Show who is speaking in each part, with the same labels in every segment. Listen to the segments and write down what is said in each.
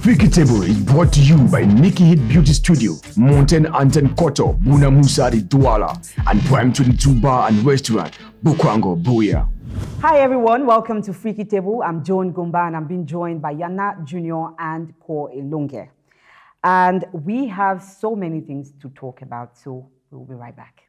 Speaker 1: Fri Table is brought to you by Nikki Hit Beauty Studio, Mountain Anton Koto, Buna Musa di Douala, and Prime 22 Bar and Restaurant, Bukwango, Buya.
Speaker 2: Hi everyone, welcome to Fri Table. I'm Joan Gumba and I'm being joined by Yana Jr. and Ko Ilunge. And we have so many things to talk about, so we'll be right back.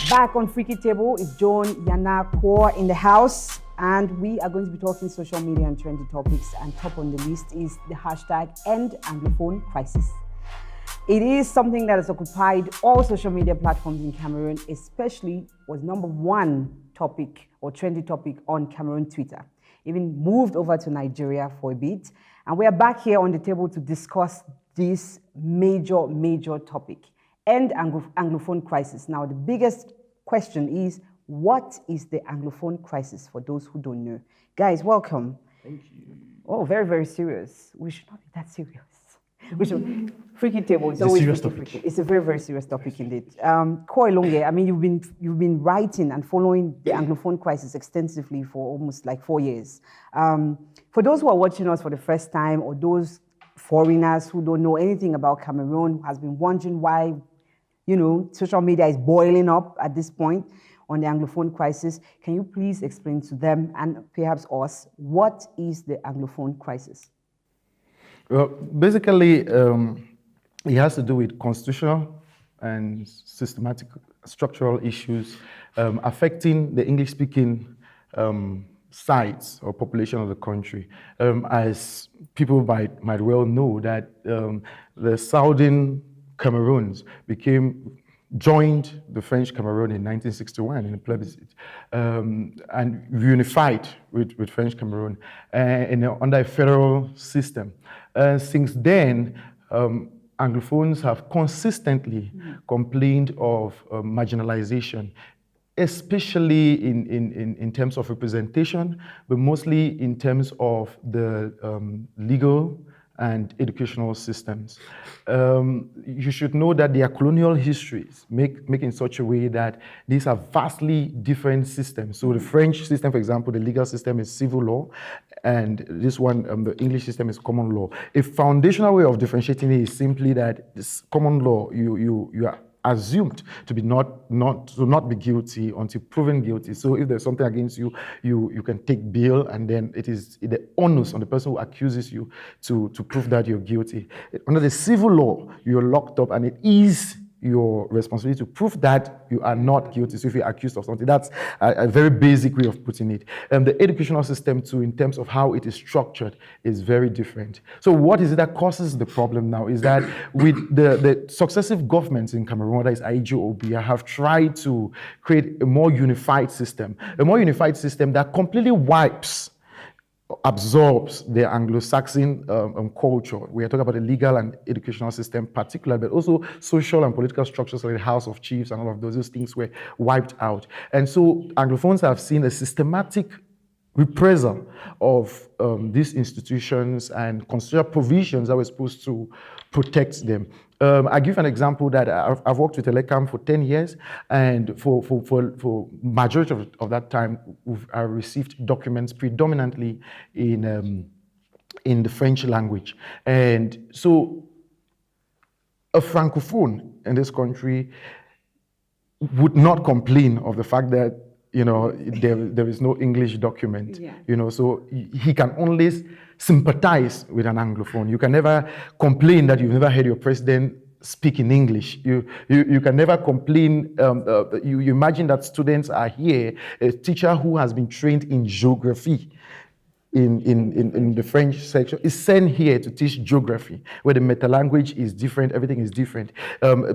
Speaker 2: Back on Fri Table is Joan, Yana, Ko in the house, and we are going to be talking social media and trendy topics, and top on the list is the hashtag End Anglophone Crisis. It is something that has occupied all social media platforms in Cameroon, especially was number one topic or trendy topic on Cameroon Twitter. Even moved over to Nigeria for a bit, and we are back here on the table to discuss this major topic. End Anglophone crisis. Now, the biggest question is, what is the Anglophone crisis for those who don't know? Guys, welcome.
Speaker 3: Thank you.
Speaker 2: Oh, very serious. We should not be that serious. We should. Fri Table is always
Speaker 3: serious topic.
Speaker 2: It's a very serious topic indeed. Ko Ilunge, I mean, you've been writing and following the Anglophone crisis extensively for almost like 4 years. For those who are watching us for the first time, or those foreigners who don't know anything about Cameroon, who has been wondering why, social media is boiling up at this point on the Anglophone crisis, can you please explain to them and perhaps us, what is the Anglophone crisis?
Speaker 3: Well, basically, it has to do with constitutional and systematic structural issues affecting the English-speaking sites or population of the country. As people might well know, that the southern Cameroons joined the French Cameroon in 1961 in a plebiscite and unified with French Cameroon under a federal system. Since then, Anglophones have consistently complained of marginalization, especially in terms of representation, but mostly in terms of the legal and educational systems. You should know that their colonial histories make in such a way that these are vastly different systems. So the French system, for example, the legal system is civil law, and this one, the English system, is common law. A foundational way of differentiating it is simply that this common law, you are assumed to be not be guilty until proven guilty. So if there's something against you, you can take bail, and then it is the onus on the person who accuses you to prove that you're guilty. Under the civil law, you're locked up, and it is your responsibility to prove that you are not guilty. So if you're accused of something, that's a very basic way of putting it. The educational system too, in terms of how it is structured, is very different. So what is it that causes the problem now is that with the successive governments in Cameroon, that is IG or Obia, have tried to create a more unified system that completely absorbs the Anglo-Saxon culture. We are talking about the legal and educational system particularly, but also social and political structures like the House of Chiefs and all of those things were wiped out. And so Anglophones have seen a systematic reprisal of these institutions and constitutional provisions that were supposed to protect them. I give an example that I've worked with Telecom for 10 years, and for majority of that time, I received documents predominantly in the French language. And so a Francophone in this country would not complain of the fact that there is no English document. Yeah. So he can only sympathize with an Anglophone. You can never complain that you've never heard your president speak in English. You can never complain. You imagine that students are here, a teacher who has been trained in geography in the French section is sent here to teach geography, where the meta language is different, everything is different.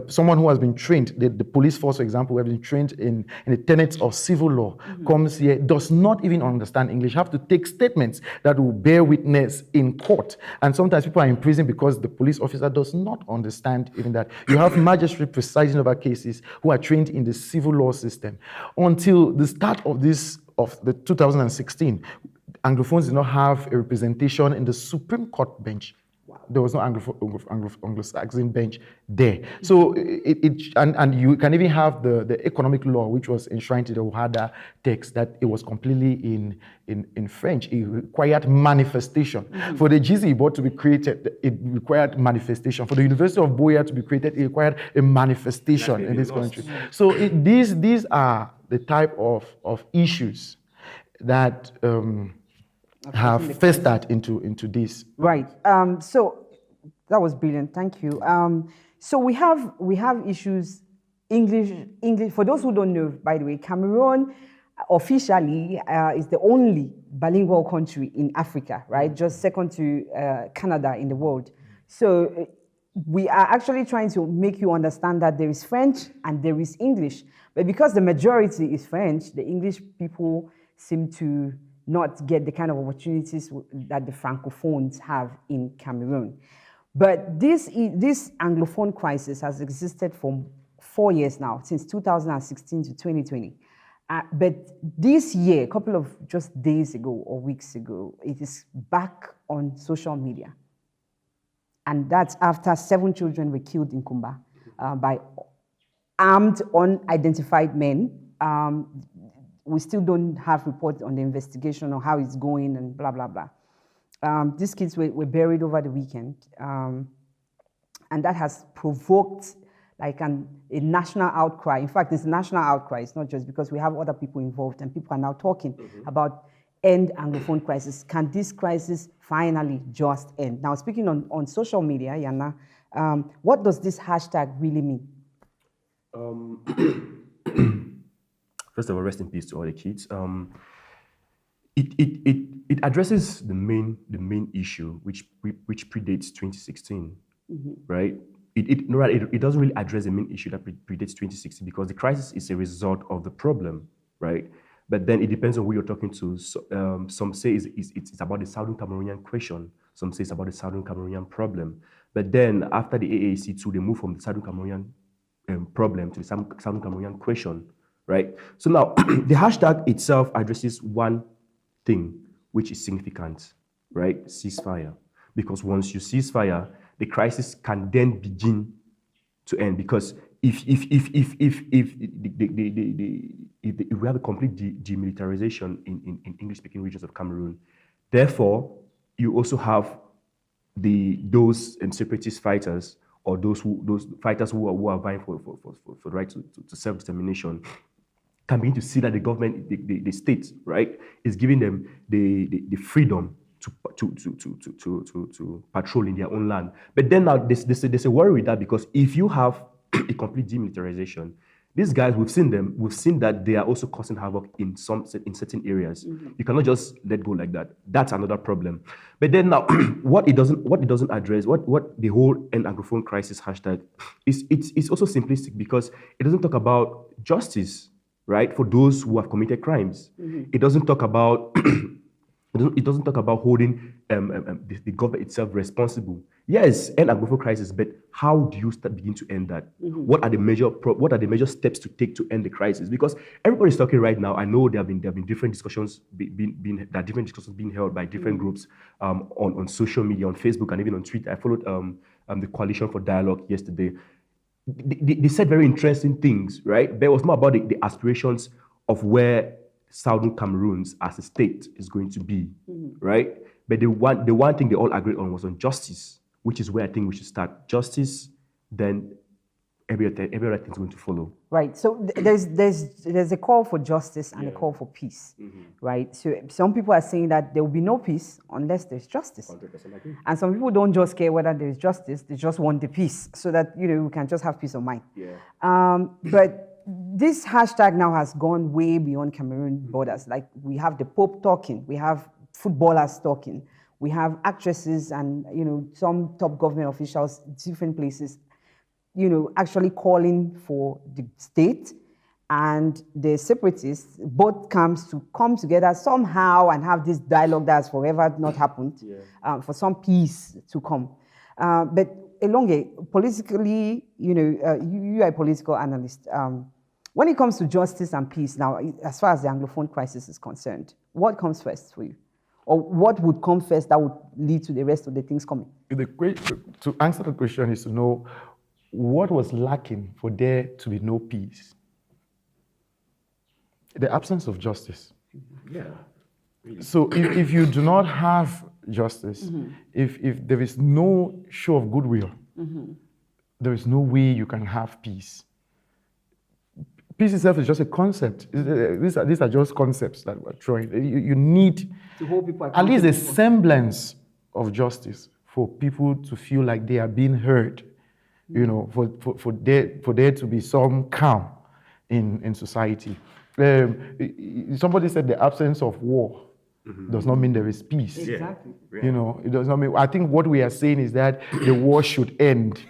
Speaker 3: Someone who has been trained, the police force, for example, who has been trained in the tenets of civil law, comes here, does not even understand English, have to take statements that will bear witness in court. And sometimes people are in prison because the police officer does not understand even that. You have magistrates presiding over cases who are trained in the civil law system. Until the start of the 2016, Anglophones did not have a representation in the Supreme Court bench.
Speaker 2: Wow.
Speaker 3: there was no Anglo-Saxon bench there. So and you can even have the economic law, which was enshrined in the Wahada text, that it was completely in French. It required manifestation. For the GC board to be created, it required manifestation. For the University of Boya to be created, it required a manifestation in this country. So these are the type of issues that have festered into this.
Speaker 2: Right. So that was brilliant. Thank you. So we have issues. English. For those who don't know, by the way, Cameroon officially is the only bilingual country in Africa, right? Just second to Canada in the world. So we are actually trying to make you understand that there is French and there is English. But because the majority is French, the English people seem to not get the kind of opportunities that the Francophones have in Cameroon. But this Anglophone crisis has existed for 4 years now, since 2016 to 2020. But this year, a couple of just days ago or weeks ago, it is back on social media. And that's after 7 children were killed in Kumba by armed, unidentified men. We still don't have reports on the investigation or how it's going and blah, blah, blah. These kids were buried over the weekend. And that has provoked like a national outcry. In fact, it's a national outcry. It's not just because we have other people involved and people are now talking about end Anglophone crisis. Can this crisis finally just end? Now, speaking on social media, Yana, what does this hashtag really mean?
Speaker 4: First of all, rest in peace to all the kids. It addresses the main issue, which predates 2016, right? It doesn't really address the main issue that predates 2016 because the crisis is a result of the problem, right? But then it depends on who you're talking to. So, some say it's about the Southern Cameroonian question. Some say it's about the Southern Cameroonian problem. But then after the AAC too, they move from the Southern Cameroonian problem to the Southern Cameroonian question, right? So now the hashtag itself addresses one thing, which is significant, right? Ceasefire. Because once you cease fire, the crisis can then begin to end. Because if we have a complete demilitarization in English-speaking regions of Cameroon, therefore you also have those separatist fighters or those fighters who are vying for the right to self-determination can begin to see that the government, the state, right, is giving them the freedom to patrol in their own land. But then now there's a worry with that because if you have a complete demilitarization, these guys, we've seen that they are also causing havoc in certain areas. You cannot just let go like that. That's another problem. But then now, what it doesn't address, what the whole end Anglophone crisis hashtag is, it's also simplistic because it doesn't talk about justice, right, for those who have committed crimes. It doesn't talk about it doesn't talk about holding the government itself responsible. Yes, end Anglophone crisis, but how do you begin to end that? What are the major steps to take to end the crisis? Because everybody's talking right now. I know there have been different discussions being held by different groups on social media, on Facebook, and even on Twitter. I followed the Coalition for Dialogue yesterday. They said very interesting things, right? But it was more about the aspirations of where Southern Cameroons as a state is going to be, right? But the one thing they all agreed on was on justice, which is where I think we should start. Justice, then every other thing is going to follow.
Speaker 2: Right. So there's a call for justice and a call for peace, right? So some people are saying that there will be no peace unless there's justice.
Speaker 4: 100% agree.
Speaker 2: And some people don't just care whether there is justice; they just want the peace, so that we can just have peace of mind. But this hashtag now has gone way beyond Cameroon borders. Like we have the Pope talking, we have footballers talking, we have actresses and some top government officials, different places, actually calling for the state and the separatists, both camps, to come together somehow and have this dialogue that has forever not happened, for some peace to come. But Elonge, politically, you are a political analyst. When it comes to justice and peace now, as far as the Anglophone crisis is concerned, what comes first for you? Or what would come first that would lead to the rest of the things coming?
Speaker 3: To answer the question is to know what was lacking for there to be no peace. The absence of justice.
Speaker 4: Yeah. Really.
Speaker 3: So if you do not have justice, if there is no show of goodwill, there is no way you can have peace. Peace itself is just a concept. These are just concepts that we're throwing. You need
Speaker 2: To hold people
Speaker 3: at least a
Speaker 2: accountable.
Speaker 3: semblance of justice for people to feel like they are being heard. You know, for there to be some calm in society. Somebody said the absence of war does not mean there is peace.
Speaker 2: Exactly.
Speaker 4: Yeah.
Speaker 3: You know, it does not mean. I think what we are saying is that the war should end.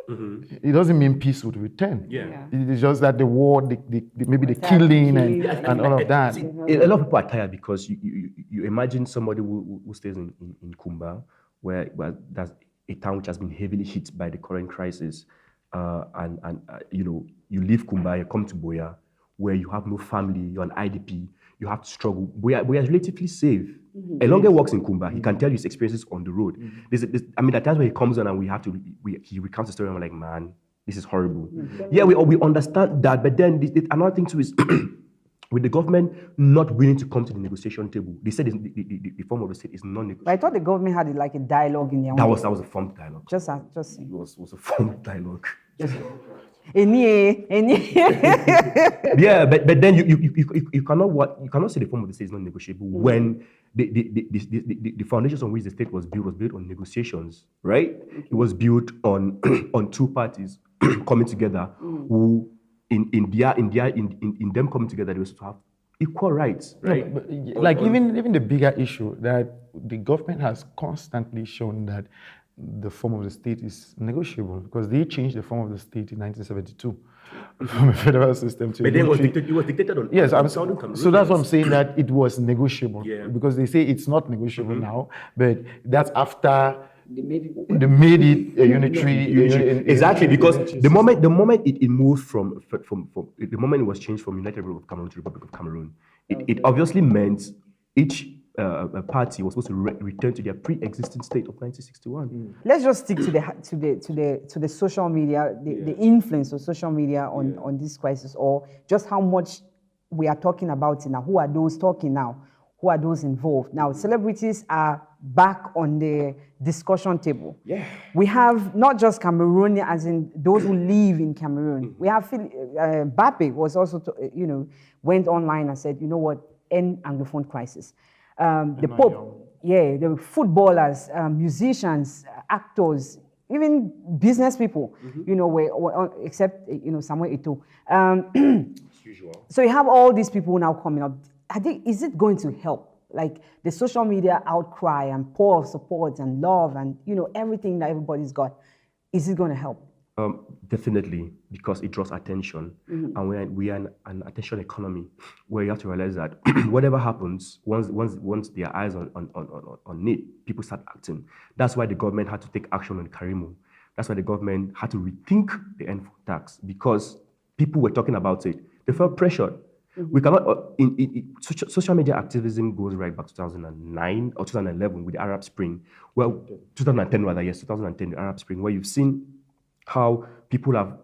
Speaker 3: It doesn't mean peace would return.
Speaker 4: Yeah.
Speaker 3: It's just that the war, maybe the killing and all of that.
Speaker 4: See, a lot of people are tired because you imagine somebody who stays in Kumba, where that's a town which has been heavily hit by the current crisis, and you know, you leave Kumba, you come to Boya, where you have no family, you're an IDP, you have to struggle. Boya is relatively safe. Elonge works in Kumba. He can tell you his experiences on the road. I mean, at times when he comes on and he recounts the story, and I'm like, man, this is horrible. Yeah, we understand that, but then another thing too is with the government not willing to come to the negotiation table. They said the form of the state is non-negotiable.
Speaker 2: But I thought the government had like a dialogue in their
Speaker 4: That
Speaker 2: own.
Speaker 4: was a formed dialogue.
Speaker 2: Just
Speaker 4: It was a formed dialogue. Yeah, but then you cannot say the form of the state is not negotiable when the foundations on which the state was built on negotiations, right? It was built on on two parties coming together who in them coming together they were supposed to have equal rights, right?
Speaker 3: But, like even the bigger issue that the government has constantly shown that the form of the state is negotiable because they changed the form of the state in 1972 from a federal system to.
Speaker 4: But then it was dictated on.
Speaker 3: Yes,
Speaker 4: so
Speaker 3: that's what I'm saying, that it was negotiable.
Speaker 4: Yeah.
Speaker 3: Because they say it's not negotiable now, but that's after
Speaker 2: They made it.
Speaker 3: they made it a unitary.
Speaker 4: Exactly, because the moment it moved from the moment it was changed from United Republic of Cameroon to Republic of Cameroon, it obviously meant each party was supposed to return to their pre-existing state of 1961.
Speaker 2: Let's just stick to the social media, the influence of social media on this crisis, or just how much we are talking about it now. Who are those talking now? Who are those involved? Now, celebrities are back on the discussion table.
Speaker 4: Yeah.
Speaker 2: We have not just Cameroon, as in those who live in Cameroon. We have Mbappe was also, went online and said, you know what, end Anglophone crisis. The Pope, the footballers, musicians, actors, even business people, except Samuel Eto'o.
Speaker 4: As usual.
Speaker 2: So you have all these people now coming up. I think, is it going to help? Like the social media outcry and pour of support and love and everything that everybody's got, is it going to help?
Speaker 4: Definitely, because it draws attention, and we are an attention economy where you have to realize that whatever happens, once their eyes on it, people start acting. That's why the government had to take action on Karimu. That's why the government had to rethink the end tax, because people were talking about it. They felt pressured. We cannot. Social media activism goes right back to 2009 or 2011 with the Arab Spring. Well, 2010 rather, yes, 2010, the Arab Spring, where you've seen how people have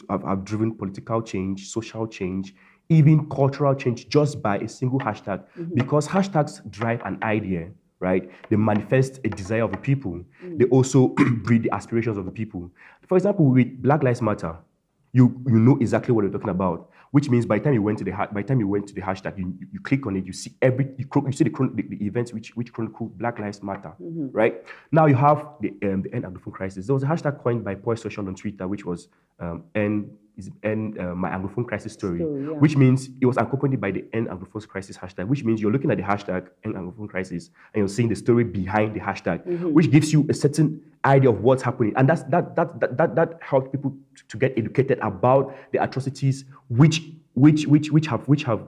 Speaker 4: have driven political change, social change, even cultural change just by a single hashtag. Because hashtags drive an idea, right? They manifest a desire of the people. They also breed the aspirations of the people. For example, with Black Lives Matter, you know exactly what we're talking about. Which means by the time you went to the hashtag, you click on it, you see the events which chronicle Black Lives Matter, right? Now you have the end Anglophone crisis. There was a hashtag coined by Poise Social on Twitter, which was end my Anglophone crisis story, which means it was accompanied by the end Anglophone crisis hashtag, which means you're looking at the hashtag end Anglophone crisis and you're seeing the story behind the hashtag, which gives you a certain idea of what's happening, and that helps people to get educated about the atrocities which have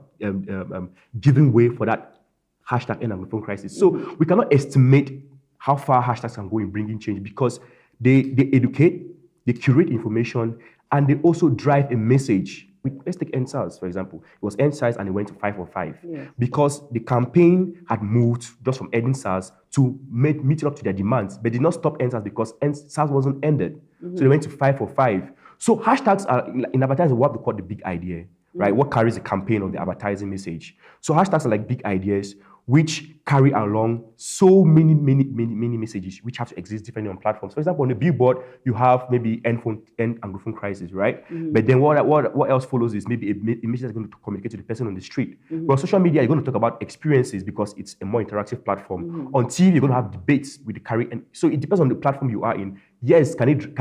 Speaker 4: given way for that hashtag end Anglophone crisis. So we cannot estimate how far hashtags can go in bringing change, because they educate, they curate information, and they also drive a message let's take NSAS, for example. It was NSAS and it went to 505 because the campaign had moved just from ending SARS to meet up to their demands, but did not stop NSAS because SARS wasn't ended. So they went to 545. So hashtags are, in advertising, what we call the big idea, right? What carries the campaign or the advertising message. So hashtags are like big ideas which carry along so many messages which have to exist depending on platforms. For example, on the billboard, you have maybe end Anglophone crisis, right? But then what else follows is maybe a message that's going to communicate to the person on the street. But on social media, you're going to talk about experiences because it's a more interactive platform. On TV, you're going to have debates with the carry, and so it depends on the platform you are in. Yes, can it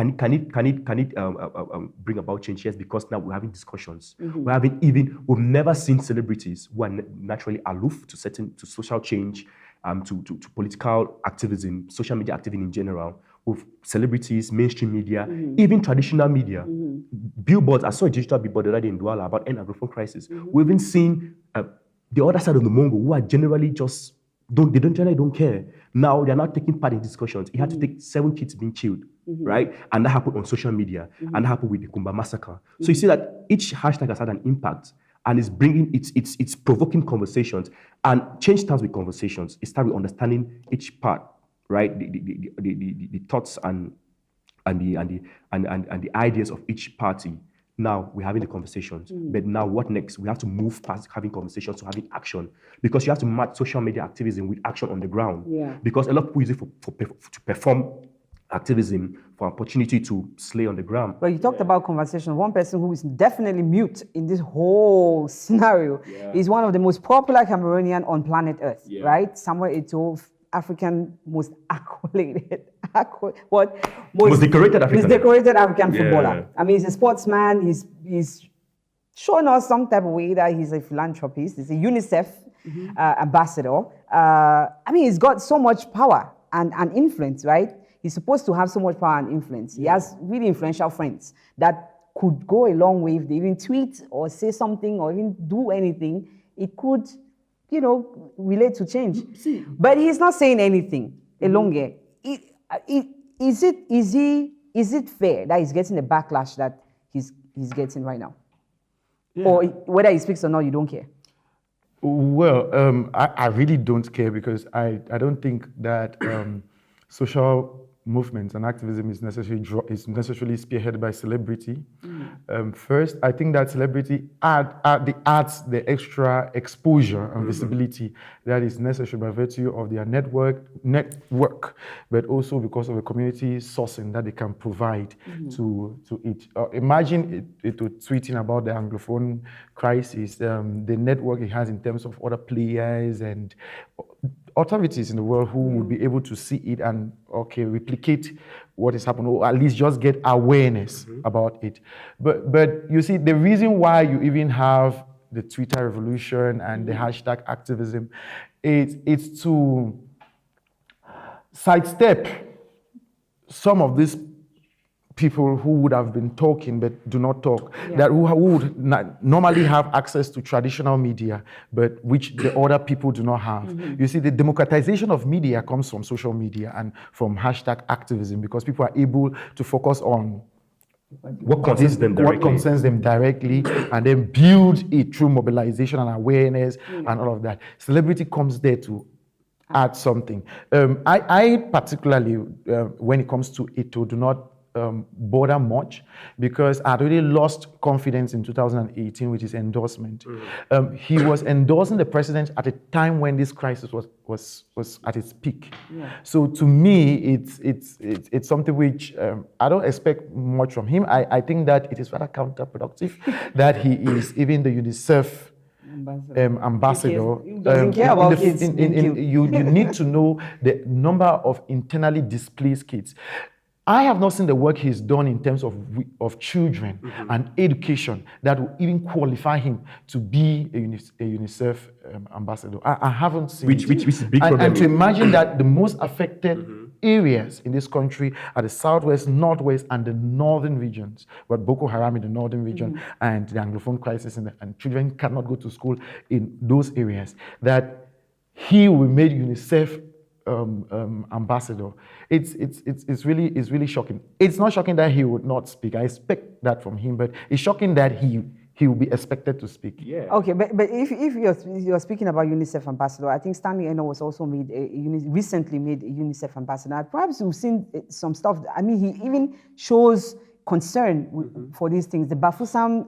Speaker 4: bring about change? Yes, because now we're having discussions. We've never seen celebrities who are naturally aloof to social change, to political activism, social media activism in general, with celebrities, mainstream media, even traditional media. Billboards, I saw a digital billboard the other day in Douala about end Anglophone crisis. We've even seen the other side of the Mongo who are generally just, generally don't care. Now they're not taking part in discussions. It had to take 7 kids being killed, right? And that happened on social media, and that happened with the Kumba massacre. So you see that each hashtag has had an impact, and it's bringing, it's provoking conversations, and change starts with conversations. It starts with understanding each part, right? The thoughts and the ideas of each party. Now we're having the conversations, but now what next? We have to move past having conversations to having action, because you have to match social media activism with action on the ground. Because a lot of people use it to perform activism for opportunity to slay on the ground.
Speaker 2: Well, you talked about conversation. One person who is definitely mute in this whole scenario is one of the most popular Cameroonian on planet Earth, right? Samuel Eto'o, African most accoladed, most decorated African footballer. I mean, he's a sportsman. He's shown us some type of way that he's a philanthropist. He's a UNICEF ambassador. I mean, he's got so much power and influence, right? He's supposed to have so much power and influence. He has really influential friends that could go a long way if they even tweet or say something or even do anything. It could, relate to change. But he's not saying anything. Elonge. Is it fair that he's getting the backlash that he's getting right now? Or whether he speaks or not, you don't care?
Speaker 3: Well, I really don't care, because I don't think that social movements and activism is necessarily spearheaded by celebrity. First, I think that celebrity adds the extra exposure and visibility that is necessary by virtue of their network, but also because of the community sourcing that they can provide to it. Imagine it tweeting about the Anglophone crisis, the network it has in terms of other players and authorities in the world who would be able to see it and replicate what is happening, or at least just get awareness about it. But you see, the reason why you even have the Twitter revolution and the hashtag activism, it's to sidestep some of these people who would have been talking but do not talk, that who would normally have access to traditional media, but which the other people do not have. You see, the democratization of media comes from social media and from hashtag activism, because people are able to focus on what concerns them directly, and then build it through mobilization and awareness and all of that. Celebrity comes there to add something. I particularly, when it comes to Eto'o, do not bother much, because I already lost confidence in 2018 with his endorsement. He was endorsing the president at a time when this crisis was at its peak. So to me, it's something which I don't expect much from him. I think that it is rather counterproductive that he is even the UNICEF ambassador.
Speaker 2: He doesn't care about kids.
Speaker 3: You need to know the number of internally displaced kids. I have not seen the work he's done in terms of children and education that will even qualify him to be a UNICEF ambassador. I haven't seen
Speaker 4: which is a big problem.
Speaker 3: And to imagine that the most affected areas in this country are the southwest, northwest, and the northern regions. But Boko Haram in the northern region and the Anglophone crisis, and children cannot go to school in those areas. That he will make UNICEF ambassador. It's really shocking. It's not shocking that he would not speak. I expect that from him, but it's shocking that he he will be expected to speak.
Speaker 4: Yeah.
Speaker 2: Okay, but if you're speaking about UNICEF ambassador, I think Stanley Eno was also recently made a UNICEF ambassador. Perhaps you've seen some stuff. I mean, he even shows concern for these things. The Bafusam,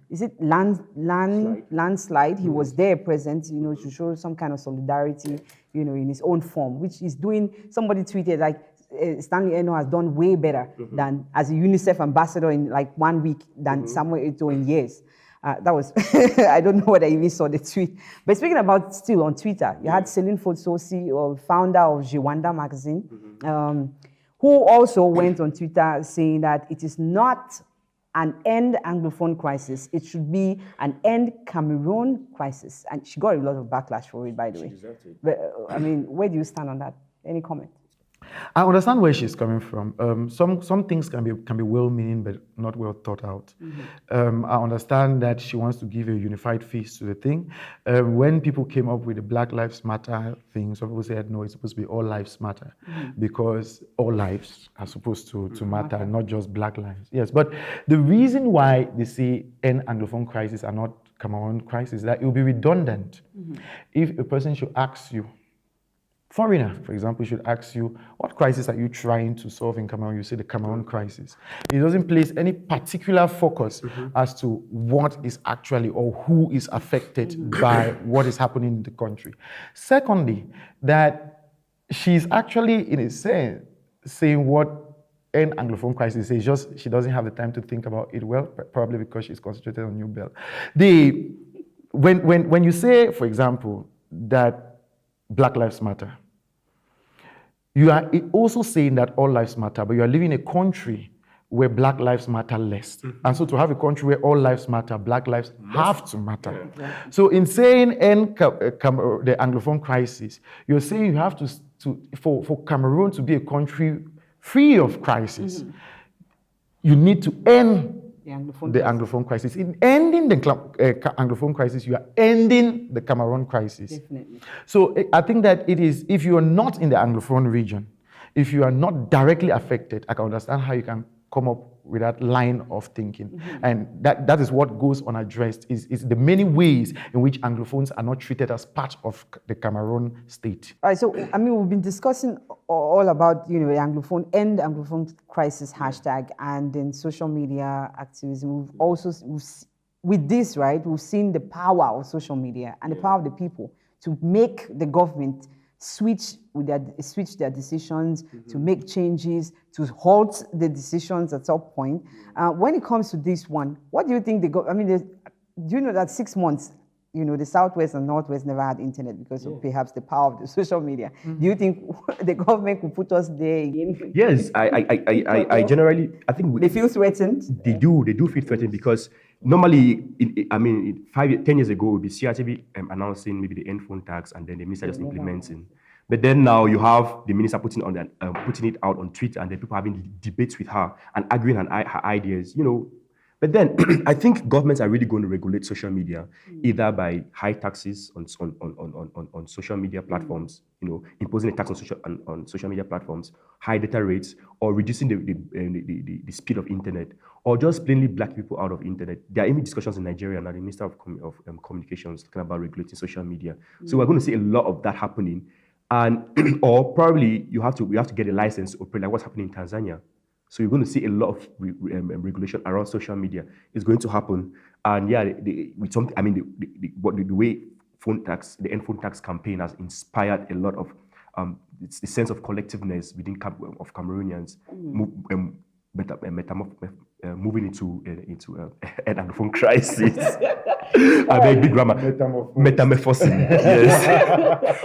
Speaker 2: is it landslide? He was there present, to show some kind of solidarity, in his own form, which is doing. Somebody tweeted like, Stanley Eno has done way better than as a UNICEF ambassador in like 1 week than Samuel Eto'o in years. That was, I don't know whether you even saw the tweet. But speaking about still on Twitter, you had Celine Fotsosi, founder of Jiwanda magazine, who also went on Twitter saying that it is not an end Anglophone crisis. It should be an end Cameroon crisis. And she got a lot of backlash for it, by the way. Exactly. But I mean, where do you stand on that? Any comment?
Speaker 3: I understand where she's coming from. Some things can be well-meaning but not well thought out. I understand that she wants to give a unified face to the thing. When people came up with the Black Lives Matter thing, some people said no, it's supposed to be all lives matter because all lives are supposed to matter, not just Black lives. Yes, but the reason why they say end Anglophone crisis and not Cameroon crisis is that it will be redundant if a person should ask you. Foreigner, for example, should ask you, what crisis are you trying to solve in Cameroon? You say the Cameroon crisis. It doesn't place any particular focus as to what is actually or who is affected by what is happening in the country. Secondly, that she's actually, in a sense, saying what an Anglophone crisis is, just she doesn't have the time to think about it well, probably because she's concentrated on New Bell. When you say, for example, that Black Lives Matter, you are also saying that all lives matter, but you are living in a country where Black lives matter less. And so to have a country where all lives matter, Black lives have to matter. Yeah. So in saying end the Anglophone crisis, you're saying you have for Cameroon to be a country free of crisis, you need to end the Anglophone crisis. In ending the Anglophone crisis, you are ending the Cameroon crisis.
Speaker 2: Definitely.
Speaker 3: So I think that it is, if you are not in the Anglophone region, if you are not directly affected, I can understand how you can come up with that line of thinking. And that is what goes unaddressed, is the many ways in which Anglophones are not treated as part of the Cameroon state.
Speaker 2: All right, so, I mean, we've been discussing all about, the Anglophone, end Anglophone crisis hashtag, and then social media activism. We've also, with this, right, we've seen the power of social media and the power of the people to make the government switch their decisions, to make changes, to halt the decisions at some point. When it comes to this one, what do you think do you know that 6 months, the Southwest and Northwest never had internet because of perhaps the power of the social media. Do you think the government could put us there again?
Speaker 4: Yes, I generally, I think
Speaker 2: they feel threatened.
Speaker 4: They do feel threatened because normally, 10 years ago, it would be CRTV announcing maybe the end phone tax and then the minister just implementing. But then now you have the minister putting it out on Twitter and then people having debates with her and arguing on her ideas, But then I think governments are really going to regulate social media either by high taxes on social media platforms, imposing a tax on social media platforms, high data rates, or reducing the speed of internet, or just plainly black people out of internet. There are even discussions in Nigeria now, the Minister of Communications talking about regulating social media. So we're going to see a lot of that happening. And or probably we have to get a license to operate like what's happening in Tanzania. So you're going to see a lot of regulation around social media. It's going to happen, and the way the end phone tax campaign has inspired a lot of the sense of collectiveness within of Cameroonians, moving into an Anglophone crisis. I beg big grammar. Metamorphosing. Yes.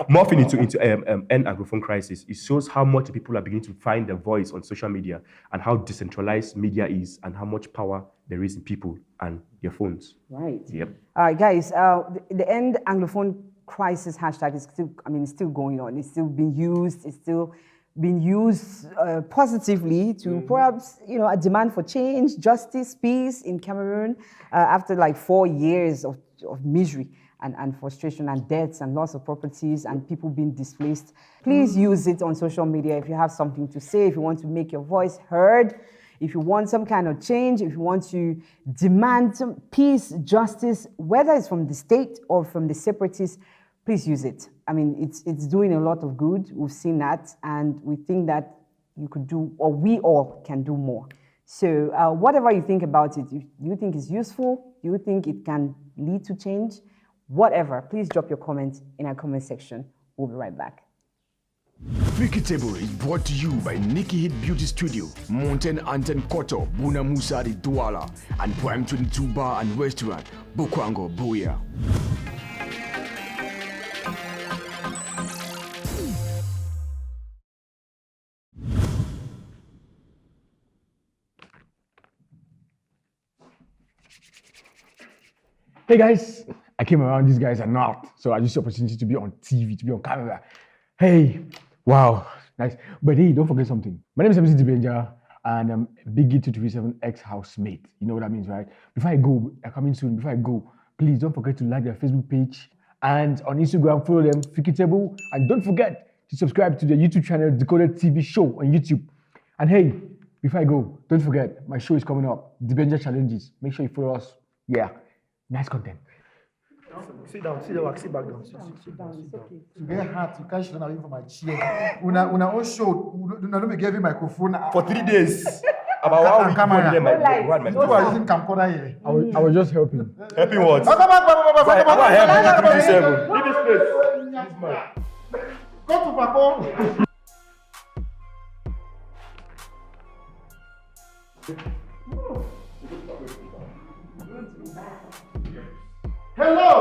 Speaker 4: Morphing into an Anglophone crisis. It shows how much people are beginning to find their voice on social media and how decentralized media is and how much power there is in people and their phones.
Speaker 2: Right.
Speaker 4: Yep.
Speaker 2: All right, guys. The end Anglophone crisis hashtag is still going on. It's still being used. It's still being used positively to perhaps, a demand for change, justice, peace in Cameroon after like 4 years of misery and frustration and deaths and loss of properties and people being displaced. Please use it on social media if you have something to say, if you want to make your voice heard. If you want some kind of change, if you want to demand some peace, justice, whether it's from the state or from the separatists, please use it. I mean, it's doing a lot of good. We've seen that, and we think that you could do, or we all can do more. So whatever you think about it, you think it's useful, you think it can lead to change, whatever, please drop your comments in our comment section. We'll be right back.
Speaker 1: Freaky Table is brought to you by Nikki Hit Beauty Studio, Mountain Anton Koto, Buna Musa di Douala, and Prime22 Bar and Restaurant, Bukwango, Buya.
Speaker 5: Hey guys, I came around, these guys are not, so I used the opportunity to be on TV, to be on camera. Hey, wow, nice. But hey, don't forget something. My name is MC Dibenja, and I'm a Big 237X housemate. You know what that means, right? Before I go, I'm coming soon. Before I go, please don't forget to like their Facebook page, and on Instagram, follow them, Freaky Table, and don't forget to subscribe to the YouTube channel, DcodedTV Show on YouTube. And hey, before I go, don't forget, my show is coming up, Dibenja Challenges. Make sure you follow us. Yeah. Nice content.
Speaker 6: Sit down, sit back down. Sit down.
Speaker 2: It's okay.
Speaker 6: It's very hard to catch on away from my chair. Una own show, una me give me microphone
Speaker 4: For 3 days. About 1 week before
Speaker 6: camera.
Speaker 4: them, my
Speaker 2: No
Speaker 6: You are using camcorder here.
Speaker 5: I was just helping.
Speaker 4: helping what?
Speaker 6: Go
Speaker 4: Help me 57. Leave this place.
Speaker 6: to Paco. Hello.